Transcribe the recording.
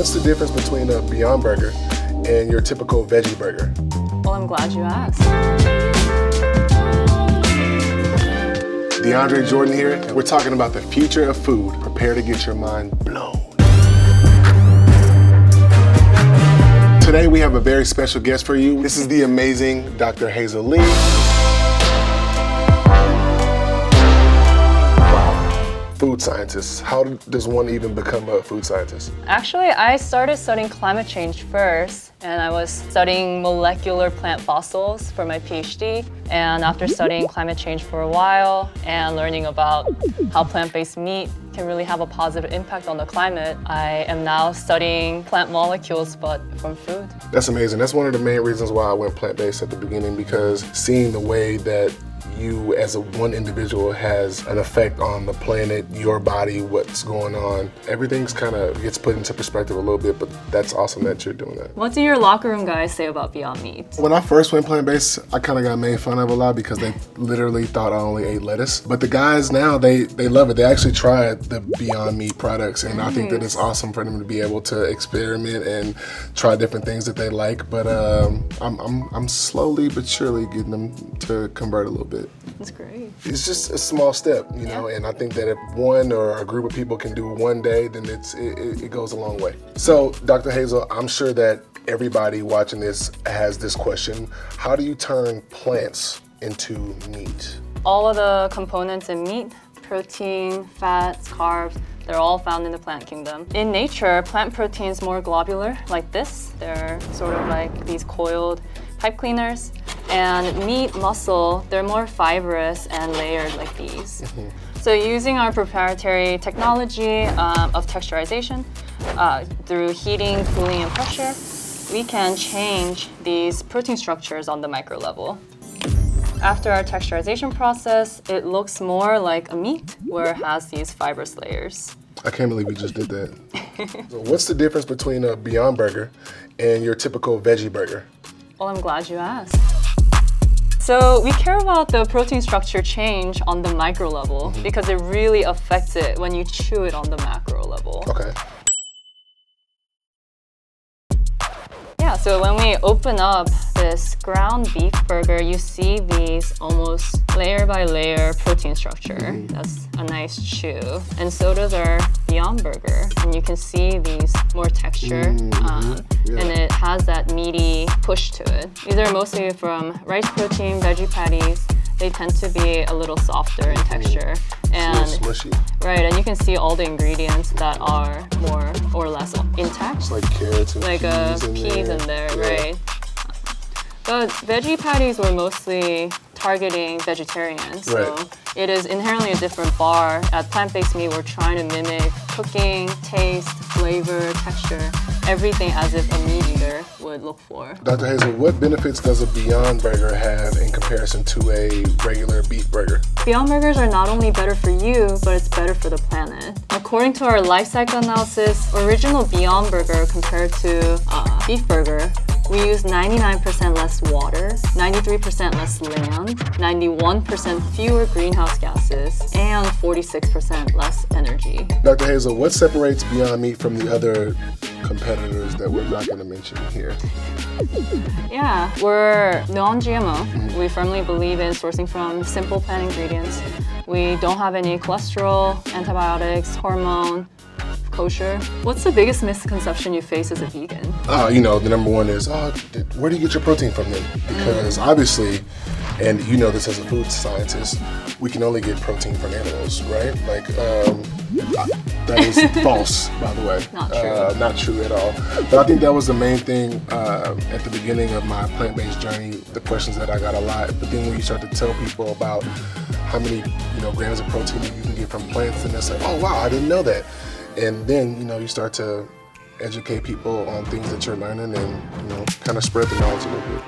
what's the difference between a Beyond Burger and your typical veggie burger? Well, I'm glad you asked. DeAndre Jordan here, and we're talking about the future of food. Prepare to get your mind blown. Today we have a very special guest for you. This is the amazing Dr. Hazel Lee. Food scientist. How does one even become a food scientist? Actually, I started studying climate change first, and I was studying molecular plant fossils for my PhD. And after studying climate change for a while and learning about how plant-based meat can really have a positive impact on the climate, I am now studying plant molecules, but from food. That's amazing. That's one of the main reasons why I went plant-based at the beginning, because seeing the way that you as one individual has an effect on the planet, your body, what's going on. Everything's kind of gets put into perspective a little bit, but that's awesome that you're doing that. What do your locker room guys say about Beyond Meat? When I first went plant-based, I kind of got made fun of a lot because they literally thought I only ate lettuce. But the guys now, they love it. They actually tried the Beyond Meat products, and I think that it's awesome for them to be able to experiment and try different things that they like. But I'm slowly but surely getting them to convert a little bit. That's great. It's just a small step, you know, and I think that if one or a group of people can do one day, then it goes a long way. So, Dr. Hazel, I'm sure that everybody watching this has this question. How do you turn plants into meat? All of the components in meat, protein, fats, carbs, they're all found in the plant kingdom. In nature, plant protein is more globular, like this. They're sort of like these coiled pipe cleaners. And meat, muscle, they're more fibrous and layered like these. So using our proprietary technology of texturization, through heating, cooling, and pressure, we can change these protein structures on the micro level. After our texturization process, it looks more like a meat where it has these fibrous layers. I can't believe we just did that. So what's the difference between a Beyond Burger and your typical veggie burger? Well, I'm glad you asked. So we care about the protein structure change on the micro level because it really affects it when you chew it on the macro level. Okay. Yeah, so when we open up this ground beef burger, you see these almost layer by layer protein structure. That's a nice chew. And so does our Beyond Burger. And you can see these more texture, and it has that meaty push to it. These are mostly from rice protein, veggie patties. They tend to be a little softer in texture. And smushy. Right, and you can see all the ingredients that are more or less intact. It's like carrots and like peas in there, right? But veggie patties were mostly targeting vegetarians, so it is inherently a different bar. At plant-based meat, we're trying to mimic cooking, taste, flavor, texture, everything as if a meat eater would look for. Dr. Hazel, what benefits does a Beyond Burger have in comparison to a regular beef burger? Beyond Burgers are not only better for you, but it's better for the planet. According to our life cycle analysis, original Beyond Burger compared to beef burger, we use 99% less water, 93% less land, 91% fewer greenhouse gases, and 46% less energy. Dr. Hazel, what separates Beyond Meat from the other competitors that we're not going to mention here? Yeah, we're non-GMO. We firmly believe in sourcing from simple plant ingredients. We don't have any cholesterol, antibiotics, hormone, kosher. What's the biggest misconception you face as a vegan? The number one is, where do you get your protein from then? Because obviously, and you know this as a food scientist, we can only get protein from animals, right? Like, that is false, by the way. Not true. Not true at all. But I think that was the main thing at the beginning of my plant-based journey, the questions that I got a lot. But then when you start to tell people about how many grams of protein you can get from plants, and it's like, oh wow, I didn't know that. And then, you start to educate people on things that you're learning and, kind of spread the knowledge a little bit.